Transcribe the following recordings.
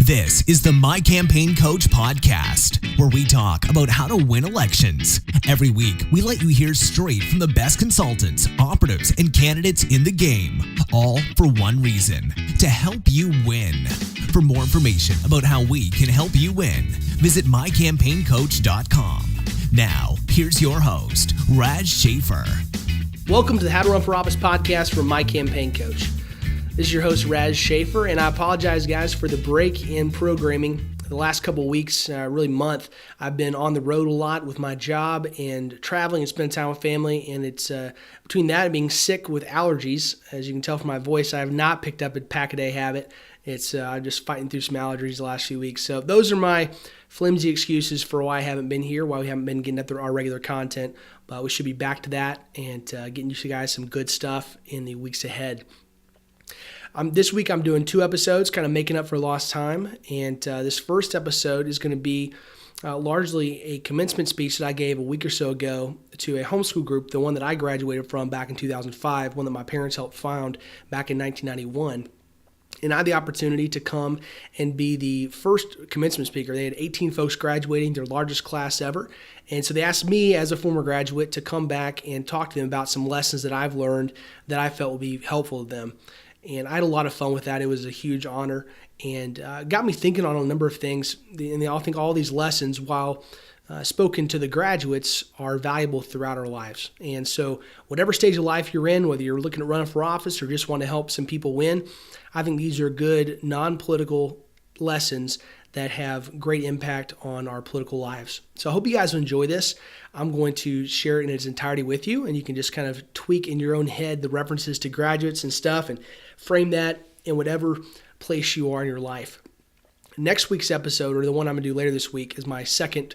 This is the My Campaign Coach podcast, where we talk about how to win elections. Every week, we let you hear straight from the best consultants, operatives, and candidates in the game, all for one reason, to help you win. For more information about how we can help you win, visit mycampaigncoach.com. Now, here's your host, Raz Shafer. Welcome to the How to Run for Office podcast from My Campaign Coach. This is your host, Raz Shafer, and I apologize, guys, for the break in programming. The last couple of weeks, really month, I've been on the road a lot with my job and traveling and spending time with family, and it's between that and being sick with allergies. As you can tell from my voice, I have not picked up a pack-a-day habit. It's I'm just fighting through some allergies the last few weeks. So those are my flimsy excuses for why I haven't been here, why we haven't been getting up our regular content, but we should be back to that and getting you guys some good stuff in the weeks ahead. This week I'm doing 2 episodes, kind of making up for lost time, and this first episode is going to be largely a commencement speech that I gave a week or so ago to a homeschool group, the one that I graduated from back in 2005, one that my parents helped found back in 1991. And I had the opportunity to come and be the first commencement speaker. They had 18 folks graduating, their largest class ever. And so they asked me as a former graduate to come back and talk to them about some lessons that I've learned that I felt would be helpful to them. And I had a lot of fun with that. It was a huge honor and got me thinking on a number of things. And I think all these lessons, while spoken to the graduates, are valuable throughout our lives. And so whatever stage of life you're in, whether you're looking at running for office or just want to help some people win, I think these are good non-political lessons that have great impact on our political lives. So I hope you guys will enjoy this. I'm going to share it in its entirety with you, and you can just kind of tweak in your own head the references to graduates and stuff and frame that in whatever place you are in your life. Next week's episode, or the one I'm going to do later this week, is my second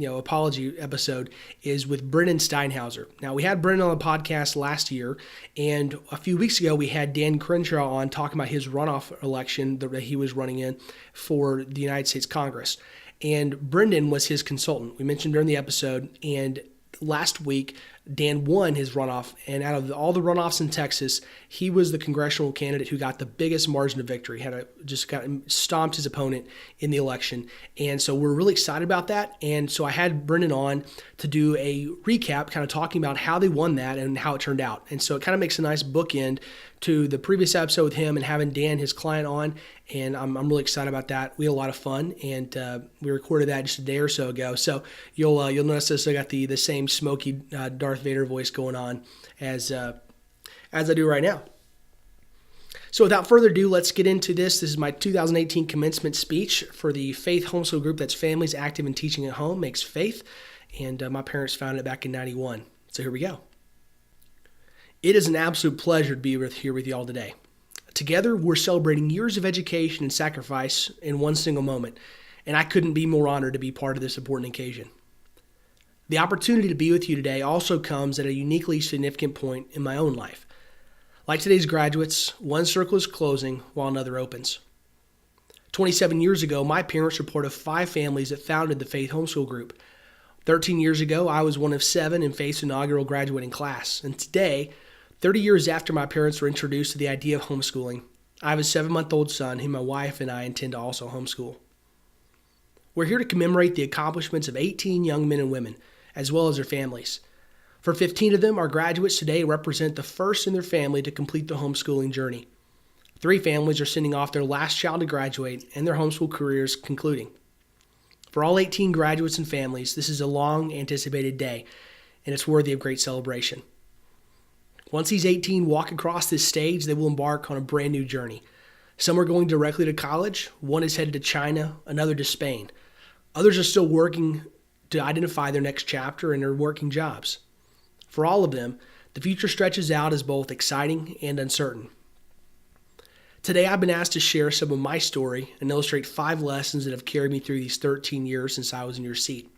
apology episode, is with Brendan Steinhauser. Now, we had Brendan on the podcast last year, and a few weeks ago we had Dan Crenshaw on talking about his runoff election that he was running in for the United States Congress. And Brendan was his consultant. We mentioned during the episode, and last week Dan won his runoff, and out of all the runoffs in Texas, he was the congressional candidate who got the biggest margin of victory. Stomped his opponent in the election, and so we're really excited about that. And so I had Brendan on to do a recap, kind of talking about how they won that and how it turned out. And so it kind of makes a nice bookend to the previous episode with him and having Dan, his client, on. And I'm really excited about that. We had a lot of fun, and we recorded that just a day or so ago. So you'll notice I got the same smoky Darth Vader voice going on as I do right now. So without further ado, let's get into this. This is my 2018 commencement speech for the Faith Homeschool Group. That's Families Active in Teaching at Home Makes Faith. And my parents founded it back in 91. So here we go. It is an absolute pleasure to be here with you all today. Together, we're celebrating years of education and sacrifice in one single moment, and I couldn't be more honored to be part of this important occasion. The opportunity to be with you today also comes at a uniquely significant point in my own life. Like today's graduates, one circle is closing while another opens. 27 years ago, my parents were part of 5 families that founded the Faith Homeschool Group. 13 years ago, I was one of 7 in Faith's inaugural graduating class, and today, 30 years after my parents were introduced to the idea of homeschooling, I have a 7-month-old son whom my wife and I intend to also homeschool. We're here to commemorate the accomplishments of 18 young men and women, as well as their families. For 15 of them, our graduates today represent the first in their family to complete the homeschooling journey. 3 families are sending off their last child to graduate and their homeschool careers concluding. For all 18 graduates and families, this is a long-anticipated day, and it's worthy of great celebration. Once these 18 walk across this stage, they will embark on a brand new journey. Some are going directly to college, one is headed to China, another to Spain. Others are still working to identify their next chapter in their working jobs. For all of them, the future stretches out as both exciting and uncertain. Today, I've been asked to share some of my story and illustrate 5 lessons that have carried me through these 13 years since I was in your seat.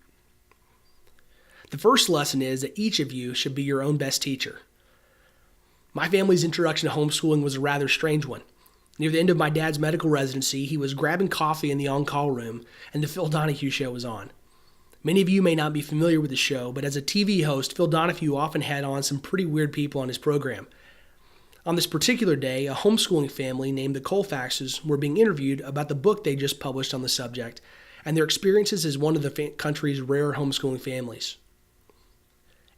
The first lesson is that each of you should be your own best teacher. My family's introduction to homeschooling was a rather strange one. Near the end of my dad's medical residency, he was grabbing coffee in the on-call room, and the Phil Donahue Show was on. Many of you may not be familiar with the show, but as a TV host, Phil Donahue often had on some pretty weird people on his program. On this particular day, a homeschooling family named the Colfaxes were being interviewed about the book they just published on the subject and their experiences as one of the country's rare homeschooling families.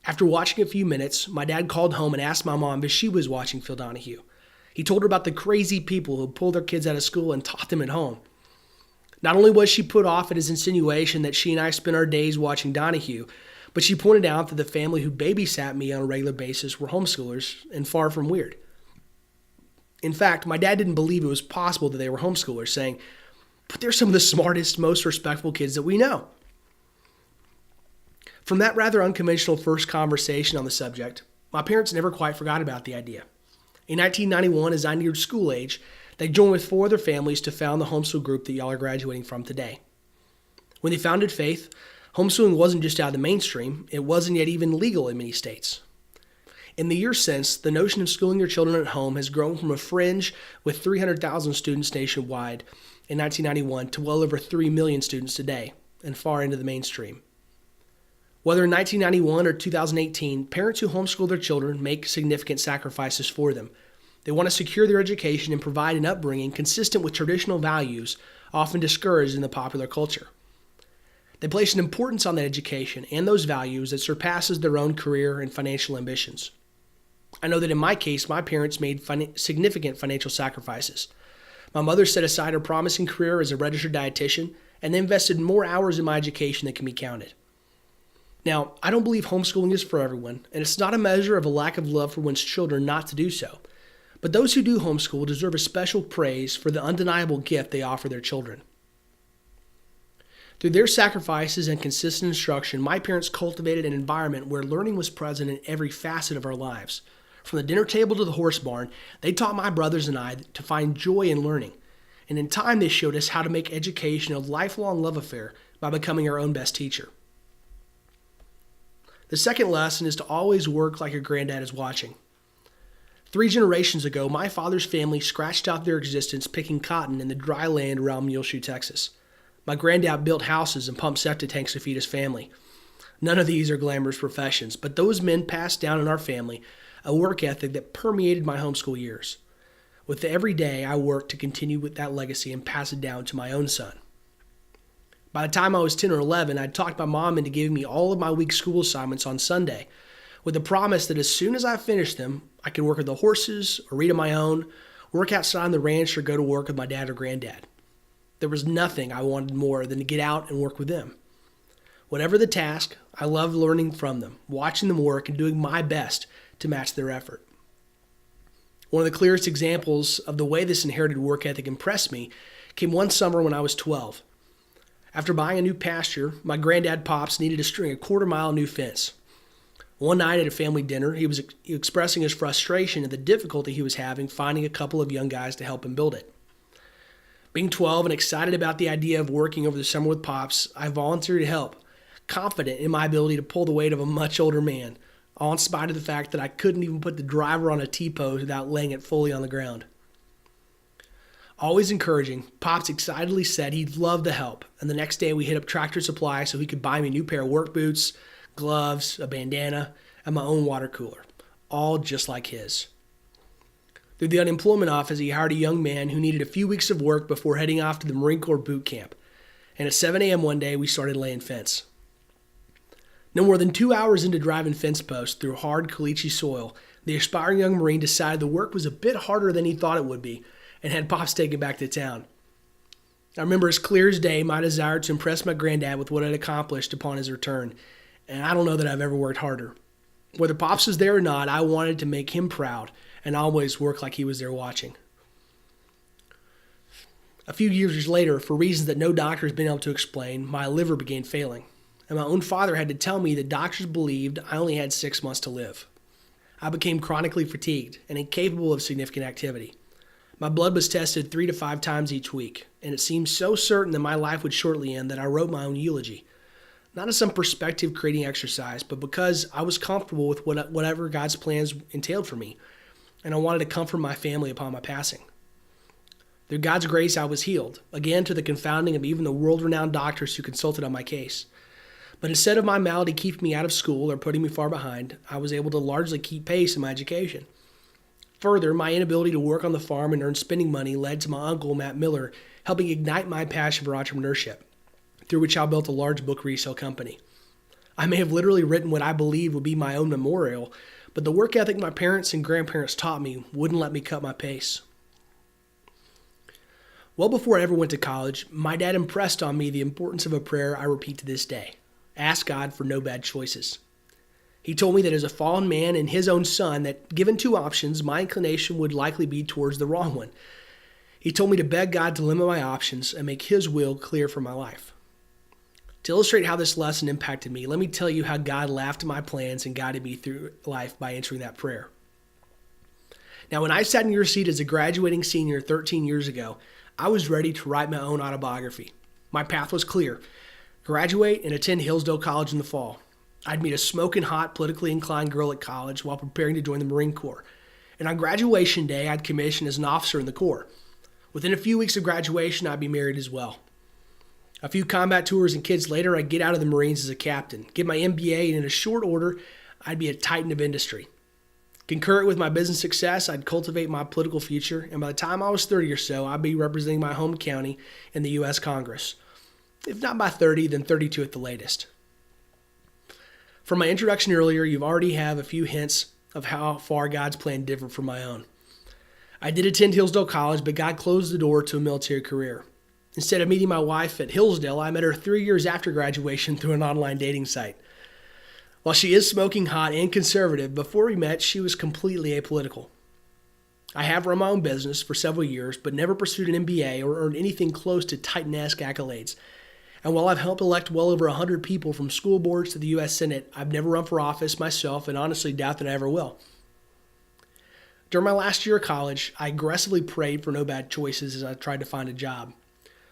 After watching a few minutes, my dad called home and asked my mom if she was watching Phil Donahue. He told her about the crazy people who pulled their kids out of school and taught them at home. Not only was she put off at his insinuation that she and I spent our days watching Donahue, but she pointed out that the family who babysat me on a regular basis were homeschoolers and far from weird. In fact, my dad didn't believe it was possible that they were homeschoolers, saying, "But they're some of the smartest, most respectful kids that we know." From that rather unconventional first conversation on the subject, my parents never quite forgot about the idea. In 1991, as I neared school age, they joined with 4 other families to found the homeschool group that y'all are graduating from today. When they founded Faith, homeschooling wasn't just out of the mainstream, it wasn't yet even legal in many states. In the years since, the notion of schooling your children at home has grown from a fringe with 300,000 students nationwide in 1991 to well over 3 million students today, and far into the mainstream. Whether in 1991 or 2018, parents who homeschool their children make significant sacrifices for them. They want to secure their education and provide an upbringing consistent with traditional values, often discouraged in the popular culture. They place an importance on that education and those values that surpasses their own career and financial ambitions. I know that in my case, my parents made significant financial sacrifices. My mother set aside her promising career as a registered dietitian and invested more hours in my education than can be counted. Now, I don't believe homeschooling is for everyone, and it's not a measure of a lack of love for one's children not to do so. But those who do homeschool deserve a special praise for the undeniable gift they offer their children. Through their sacrifices and consistent instruction, my parents cultivated an environment where learning was present in every facet of our lives. From the dinner table to the horse barn, they taught my brothers and I to find joy in learning. And in time, they showed us how to make education a lifelong love affair by becoming our own best teacher. The second lesson is to always work like your granddad is watching. 3 generations ago, my father's family scratched out their existence picking cotton in the dry land around Muleshoe, Texas. My granddad built houses and pumped septic tanks to feed his family. None of these are glamorous professions, but those men passed down in our family a work ethic that permeated my homeschool years. With every day, I worked to continue with that legacy and pass it down to my own son. By the time I was 10 or 11, I'd talked my mom into giving me all of my week's school assignments on Sunday, with the promise that as soon as I finished them, I could work with the horses or read on my own, work outside on the ranch, or go to work with my dad or granddad. There was nothing I wanted more than to get out and work with them. Whatever the task, I loved learning from them, watching them work, and doing my best to match their effort. One of the clearest examples of the way this inherited work ethic impressed me came one summer when I was 12. After buying a new pasture, my granddad Pops needed to string a quarter-mile new fence. One night at a family dinner, he was expressing his frustration at the difficulty he was having finding a couple of young guys to help him build it. Being 12 and excited about the idea of working over the summer with Pops, I volunteered to help, confident in my ability to pull the weight of a much older man, all in spite of the fact that I couldn't even put the driver on a T-post without laying it fully on the ground. Always encouraging, Pops excitedly said he'd love the help, and the next day we hit up Tractor Supply so he could buy me a new pair of work boots, gloves, a bandana, and my own water cooler, all just like his. Through the unemployment office, he hired a young man who needed a few weeks of work before heading off to the Marine Corps boot camp, and at 7 a.m. one day we started laying fence. No more than 2 hours into driving fence posts through hard caliche soil, the aspiring young Marine decided the work was a bit harder than he thought it would be, and had Pops taken back to town. I remember as clear as day my desire to impress my granddad with what I'd accomplished upon his return, and I don't know that I've ever worked harder. Whether Pops was there or not, I wanted to make him proud and always work like he was there watching. A few years later, for reasons that no doctor has been able to explain, my liver began failing, and my own father had to tell me that doctors believed I only had 6 months to live. I became chronically fatigued and incapable of significant activity. My blood was tested 3 to 5 times each week, and it seemed so certain that my life would shortly end that I wrote my own eulogy. Not as some perspective-creating exercise, but because I was comfortable with whatever God's plans entailed for me, and I wanted to comfort my family upon my passing. Through God's grace, I was healed, again to the confounding of even the world-renowned doctors who consulted on my case. But instead of my malady keeping me out of school or putting me far behind, I was able to largely keep pace in my education. Further, my inability to work on the farm and earn spending money led to my uncle, Matt Miller, helping ignite my passion for entrepreneurship, through which I built a large book resale company. I may have literally written what I believed would be my own memorial, but the work ethic my parents and grandparents taught me wouldn't let me cut my pace. Well before I ever went to college, my dad impressed on me the importance of a prayer I repeat to this day. Ask God for no bad choices. He told me that as a fallen man and his own son, that given two options, my inclination would likely be towards the wrong one. He told me to beg God to limit my options and make his will clear for my life. To illustrate how this lesson impacted me, let me tell you how God laughed at my plans and guided me through life by answering that prayer. Now, when I sat in your seat as a graduating senior 13 years ago, I was ready to write my own autobiography. My path was clear. Graduate and attend Hillsdale College in the fall. I'd meet a smoking hot, politically inclined girl at college while preparing to join the Marine Corps. And on graduation day, I'd commission as an officer in the Corps. Within a few weeks of graduation, I'd be married as well. A few combat tours and kids later, I'd get out of the Marines as a captain, get my MBA, and in a short order, I'd be a titan of industry. Concurrent with my business success, I'd cultivate my political future, and by the time I was 30 or so, I'd be representing my home county in the U.S. Congress. If not by 30, then 32 at the latest. From my introduction earlier, you've already have a few hints of how far God's plan differed from my own. I did attend Hillsdale College, but God closed the door to a military career. Instead of meeting my wife at Hillsdale, I met her 3 years after graduation through an online dating site. While she is smoking hot and conservative, before we met, she was completely apolitical. I have run my own business for several years, but never pursued an MBA or earned anything close to Titan-esque accolades. And while I've helped elect well over 100 people from school boards to the U.S. Senate, I've never run for office myself and honestly doubt that I ever will. During my last year of college, I aggressively prayed for no bad choices as I tried to find a job.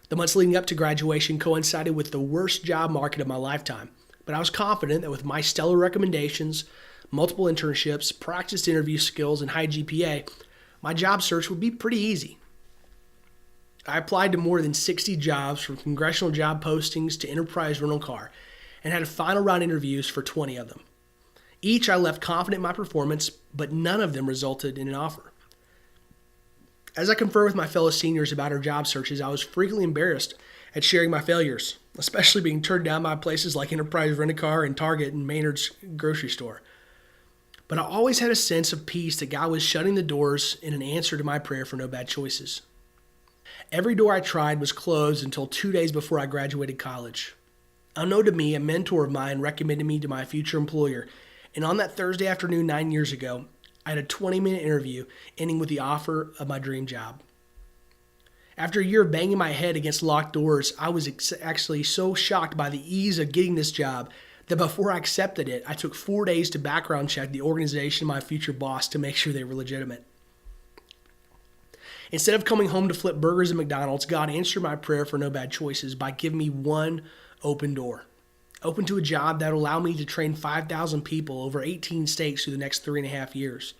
The months leading up to graduation coincided with the worst job market of my lifetime, but I was confident that with my stellar recommendations, multiple internships, practiced interview skills, and high GPA, my job search would be pretty easy. I applied to more than 60 jobs, from congressional job postings to enterprise rental car, and had final round interviews for 20 of them. Each I left confident in my performance, but none of them resulted in an offer. As I conferred with my fellow seniors about our job searches, I was frequently embarrassed at sharing my failures, especially being turned down by places like Enterprise Rent-A-Car and Target and Maynard's grocery store. But I always had a sense of peace that God was shutting the doors in an answer to my prayer for no bad choices. Every door I tried was closed until 2 days before I graduated college. Unknown to me, a mentor of mine recommended me to my future employer, and on that Thursday afternoon 9 years ago, I had a 20-minute interview ending with the offer of my dream job. After a year of banging my head against locked doors, I was actually so shocked by the ease of getting this job that before I accepted it, I took 4 days to background check the organization of my future boss to make sure they were legitimate. Instead of coming home to flip burgers at McDonald's, God answered my prayer for no bad choices by giving me one open door. Open to a job that will allow me to train 5,000 people over 18 states through the next 3.5 years.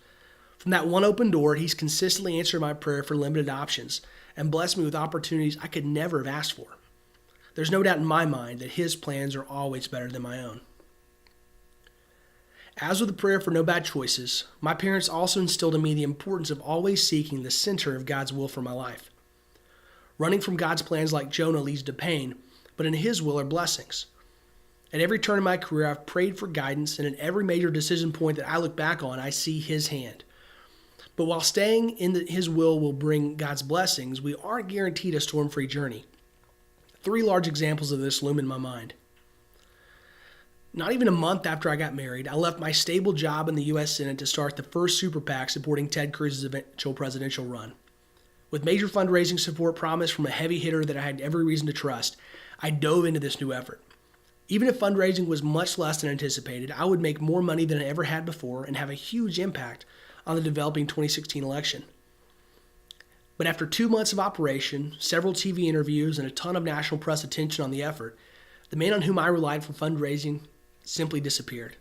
From that one open door, He's consistently answered my prayer for limited options and blessed me with opportunities I could never have asked for. There's no doubt in my mind that His plans are always better than my own. As with the prayer for no bad choices, my parents also instilled in me the importance of always seeking the center of God's will for my life. Running from God's plans like Jonah leads to pain, but in His will are blessings. At every turn in my career, I've prayed for guidance, and at every major decision point that I look back on, I see His hand. But while staying in His will bring God's blessings, we aren't guaranteed a storm-free journey. 3 large examples of this loom in my mind. Not even a month after I got married, I left my stable job in the U.S. Senate to start the first super PAC supporting Ted Cruz's eventual presidential run. With major fundraising support promised from a heavy hitter that I had every reason to trust, I dove into this new effort. Even if fundraising was much less than anticipated, I would make more money than I ever had before and have a huge impact on the developing 2016 election. But after 2 months of operation, several TV interviews, and a ton of national press attention on the effort, the man on whom I relied for fundraising simply disappeared.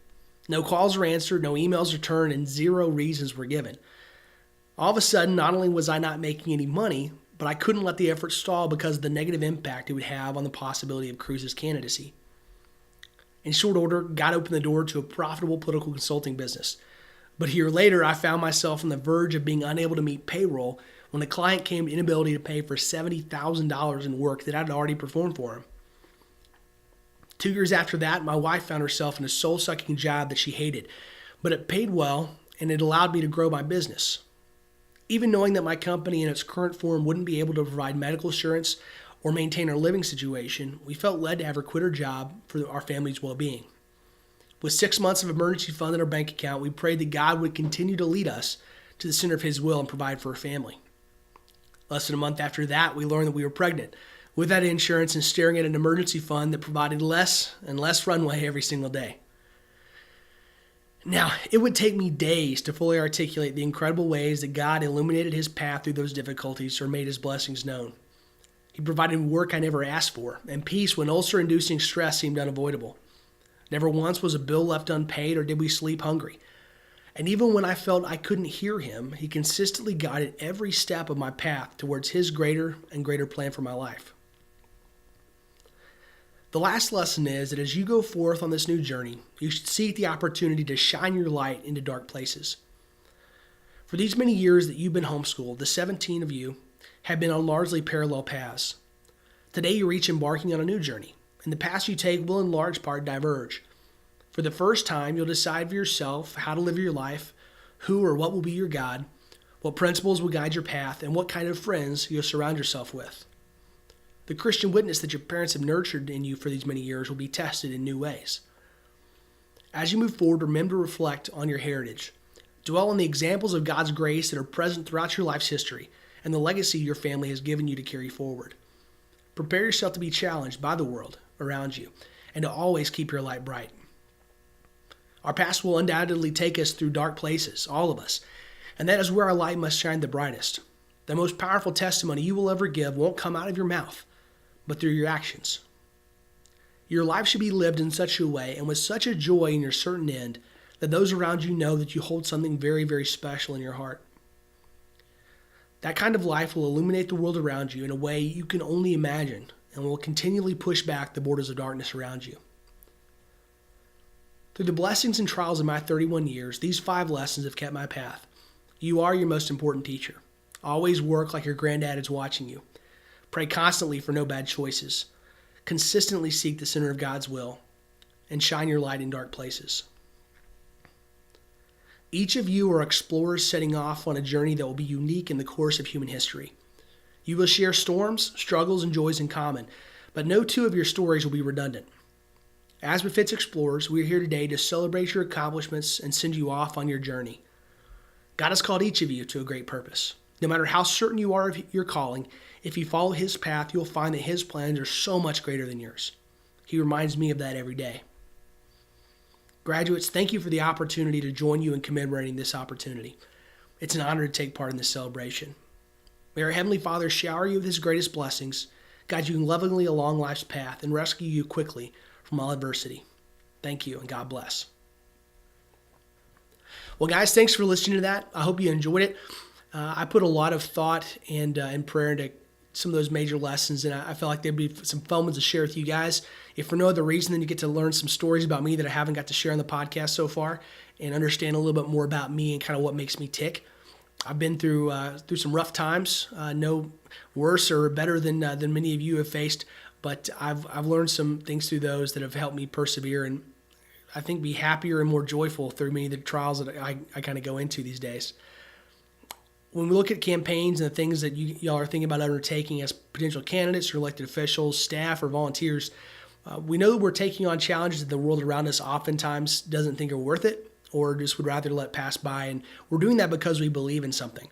No calls were answered, no emails returned, and 0 reasons were given. All of a sudden, not only was I not making any money, but I couldn't let the effort stall because of the negative impact it would have on the possibility of Cruz's candidacy. In short order, God opened the door to a profitable political consulting business. But a year later, I found myself on the verge of being unable to meet payroll when a client came to inability to pay for $70,000 in work that I'd already performed for him. 2 years after that, my wife found herself in a soul-sucking job that she hated, but it paid well and it allowed me to grow my business. Even knowing that my company in its current form wouldn't be able to provide medical insurance or maintain our living situation, we felt led to have her quit her job for our family's well-being. With 6 months of emergency fund in our bank account, we prayed that God would continue to lead us to the center of His will and provide for our family. Less than a month after that, we learned that we were pregnant, without insurance and staring at an emergency fund that provided less and less runway every single day. Now, it would take me days to fully articulate the incredible ways that God illuminated His path through those difficulties or made His blessings known. He provided work I never asked for, and peace when ulcer-inducing stress seemed unavoidable. Never once was a bill left unpaid or did we sleep hungry. And even when I felt I couldn't hear Him, He consistently guided every step of my path towards His greater and greater plan for my life. The last lesson is that as you go forth on this new journey, you should seek the opportunity to shine your light into dark places. For these many years that you've been homeschooled, the 17 of you have been on largely parallel paths. Today you're each embarking on a new journey, and the paths you take will in large part diverge. For the first time, you'll decide for yourself how to live your life, who or what will be your God, what principles will guide your path, and what kind of friends you'll surround yourself with. The Christian witness that your parents have nurtured in you for these many years will be tested in new ways. As you move forward, remember to reflect on your heritage. Dwell on the examples of God's grace that are present throughout your life's history and the legacy your family has given you to carry forward. Prepare yourself to be challenged by the world around you and to always keep your light bright. Our past will undoubtedly take us through dark places, all of us, and that is where our light must shine the brightest. The most powerful testimony you will ever give won't come out of your mouth, but through your actions. Your life should be lived in such a way and with such a joy in your certain end that those around you know that you hold something very, very special in your heart. That kind of life will illuminate the world around you in a way you can only imagine and will continually push back the borders of darkness around you. Through the blessings and trials of my 31 years, these 5 lessons have kept my path. You are your most important teacher. Always work like your granddad is watching you. Pray constantly for no bad choices. Consistently seek the center of God's will and shine your light in dark places. Each of you are explorers setting off on a journey that will be unique in the course of human history. You will share storms, struggles, and joys in common, but no 2 of your stories will be redundant. As befits explorers, we are here today to celebrate your accomplishments and send you off on your journey. God has called each of you to a great purpose. No matter how certain you are of your calling, if you follow His path, you'll find that His plans are so much greater than yours. He reminds me of that every day. Graduates, thank you for the opportunity to join you in commemorating this opportunity. It's an honor to take part in this celebration. May our Heavenly Father shower you with His greatest blessings, guide you lovingly along life's path, and rescue you quickly from all adversity. Thank you, and God bless. Well, guys, thanks for listening to that. I hope you enjoyed it. I put a lot of thought and prayer into some of those major lessons, and I felt like there'd be some fun ones to share with you guys. If for no other reason than you get to learn some stories about me that I haven't got to share on the podcast so far and understand a little bit more about me and kind of what makes me tick. I've been through some rough times, no worse or better than many of you have faced, but I've learned some things through those that have helped me persevere and I think be happier and more joyful through many of the trials that I kind of go into these days. When we look at campaigns and the things that y'all are thinking about undertaking as potential candidates or elected officials, staff, or volunteers, we know that we're taking on challenges that the world around us oftentimes doesn't think are worth it or just would rather let pass by. And we're doing that because we believe in something.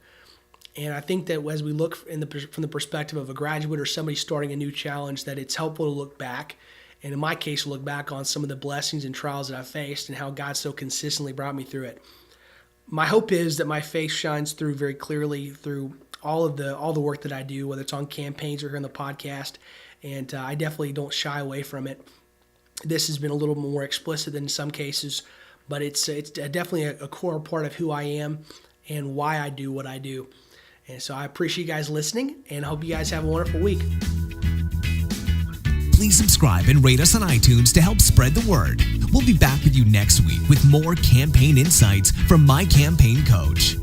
And I think that as we look from the perspective of a graduate or somebody starting a new challenge, that it's helpful to look back. And in my case, look back on some of the blessings and trials that I've faced and how God so consistently brought me through it. My hope is that my faith shines through very clearly through all the work that I do, whether it's on campaigns or here on the podcast, and I definitely don't shy away from it. This has been a little more explicit than in some cases, but it's definitely a core part of who I am and why I do what I do. And so I appreciate you guys listening, and I hope you guys have a wonderful week. Please subscribe and rate us on iTunes to help spread the word. We'll be back with you next week with more campaign insights from my campaign coach.